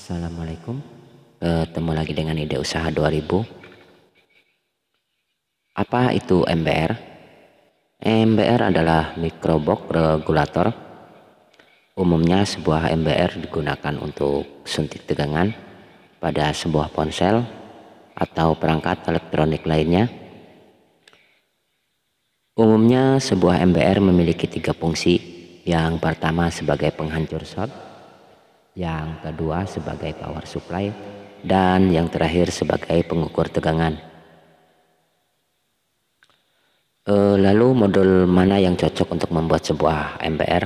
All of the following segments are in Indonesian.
Assalamualaikum, ketemu lagi dengan ide usaha 2000. Apa itu MBR? MBR adalah microbox regulator. Umumnya sebuah MBR digunakan untuk suntik tegangan pada sebuah ponsel atau perangkat elektronik lainnya. Umumnya sebuah MBR memiliki 3 fungsi. Yang pertama sebagai penghancur short, yang kedua sebagai power supply, dan yang terakhir sebagai pengukur tegangan. Lalu modul mana yang cocok untuk membuat sebuah MBR?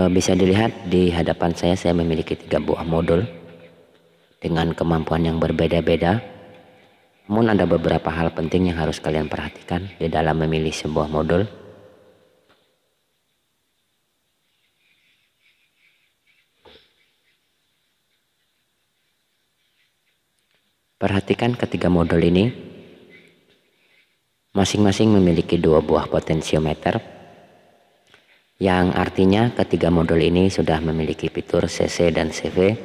Bisa dilihat di hadapan saya memiliki 3 buah modul dengan kemampuan yang berbeda-beda. Namun ada beberapa hal penting yang harus kalian perhatikan di dalam memilih sebuah modul. Perhatikan ketiga modul ini. Masing-masing memiliki 2 buah potensiometer, yang artinya ketiga modul ini sudah memiliki fitur CC dan CV,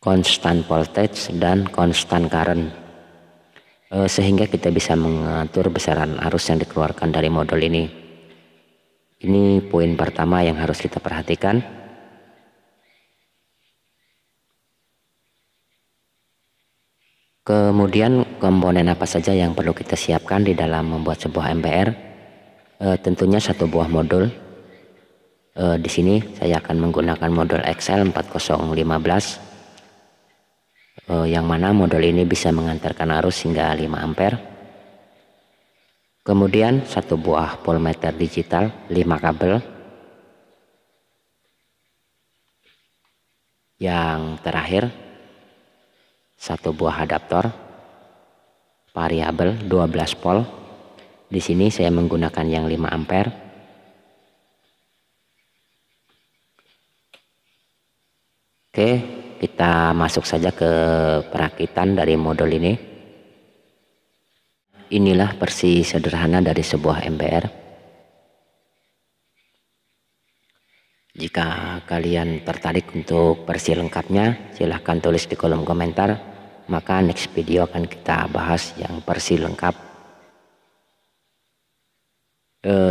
constant voltage dan constant current, sehingga kita bisa mengatur besaran arus yang dikeluarkan dari modul ini. Ini poin pertama yang harus kita perhatikan. Kemudian komponen apa saja yang perlu kita siapkan di dalam membuat sebuah MBR? Tentunya satu buah modul. Di sini saya akan menggunakan modul XL 4015, yang mana modul ini bisa mengantarkan arus hingga 5 ampere. Kemudian satu buah voltmeter digital 5 kabel. Yang terakhir satu buah adaptor variabel 12 volt. Di sini saya menggunakan yang 5 ampere. Oke, kita masuk saja ke perakitan dari modul ini. Inilah versi sederhana dari sebuah MBR. Jika kalian tertarik untuk versi lengkapnya, silahkan tulis di kolom komentar. Maka next video akan kita bahas yang versi lengkap.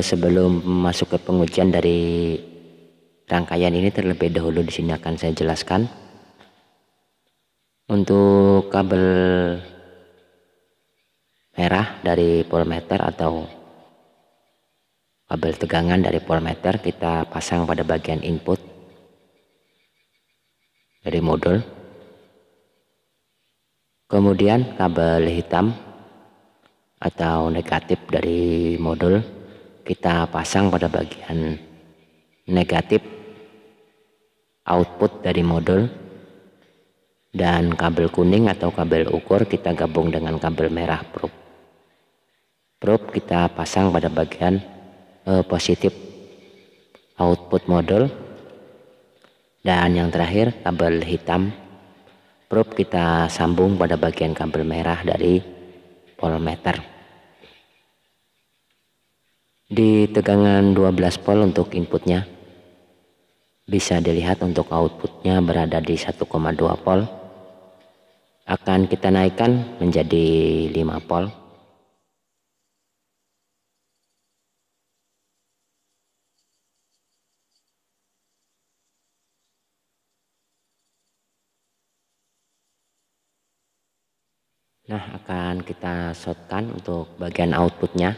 Sebelum masuk ke pengujian dari rangkaian ini, terlebih dahulu di sini akan saya jelaskan. Untuk kabel merah dari voltmeter atau kabel tegangan dari voltmeter kita pasang pada bagian input dari modul. Kemudian kabel hitam atau negatif dari modul kita pasang pada bagian negatif output dari modul. Dan kabel kuning atau kabel ukur kita gabung dengan kabel merah probe. Probe kita pasang pada bagian positif output modul. Dan yang terakhir kabel hitam probe kita sambung pada bagian kabel merah dari voltmeter. Di tegangan 12 volt untuk inputnya, bisa dilihat untuk outputnya berada di 1,2 volt. Akan kita naikkan menjadi 5 volt. Nah, akan kita shortkan untuk bagian outputnya.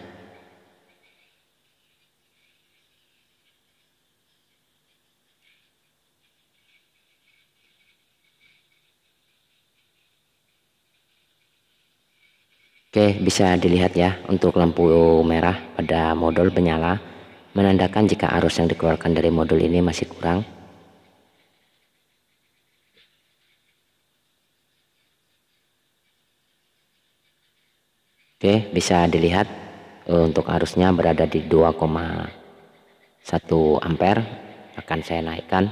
Oke, bisa dilihat ya, untuk lampu merah pada modul menyala, menandakan jika arus yang dikeluarkan dari modul ini masih kurang. Oke, bisa dilihat untuk arusnya berada di 2,1 ampere. Akan saya naikkan.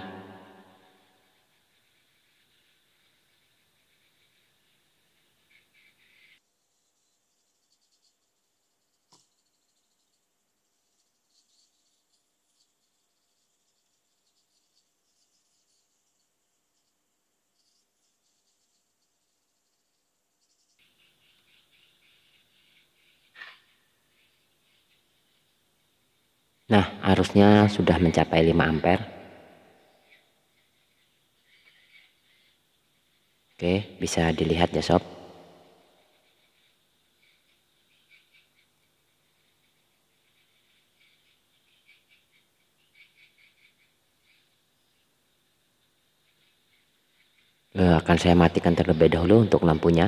Nah, arusnya sudah mencapai 5 ampere. Oke, bisa dilihat ya sob. Akan saya matikan terlebih dahulu untuk lampunya.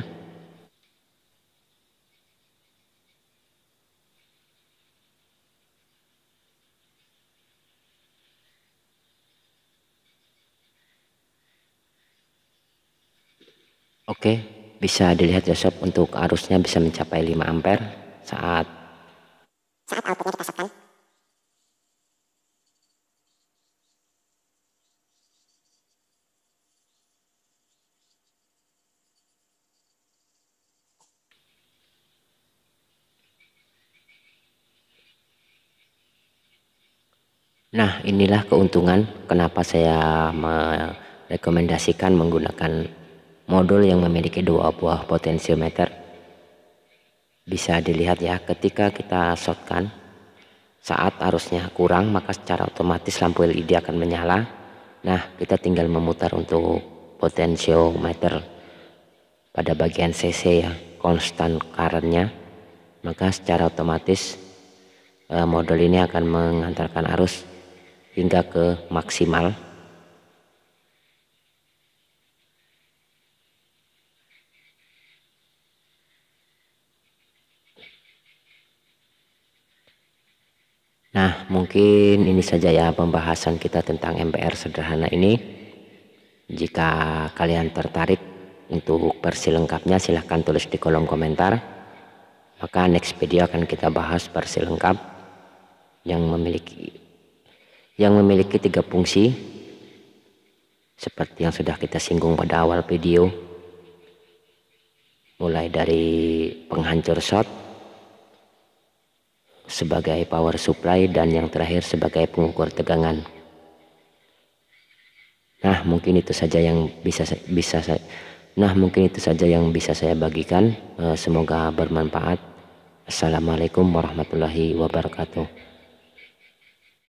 Oke, bisa dilihat ya sob, untuk arusnya bisa mencapai 5 ampere saat outputnya kita shotkan. Nah, inilah keuntungan kenapa saya merekomendasikan menggunakan modul yang memiliki 2 buah potensiometer. Bisa dilihat ya, ketika kita shotkan saat arusnya kurang, maka secara otomatis lampu LED akan menyala. Nah, kita tinggal memutar untuk potensiometer pada bagian CC ya, constant currentnya, maka secara otomatis modul ini akan mengantarkan arus hingga ke maksimal. Nah, mungkin ini saja ya pembahasan kita tentang MPR sederhana ini. Jika kalian tertarik untuk versi lengkapnya, silahkan tulis di kolom komentar. Maka next video akan kita bahas versi lengkap yang memiliki 3 fungsi seperti yang sudah kita singgung pada awal video, mulai dari penghancur short sebagai power supply dan yang terakhir sebagai pengukur tegangan. Nah, mungkin itu saja yang bisa saya bagikan. Semoga bermanfaat. Assalamualaikum warahmatullahi wabarakatuh.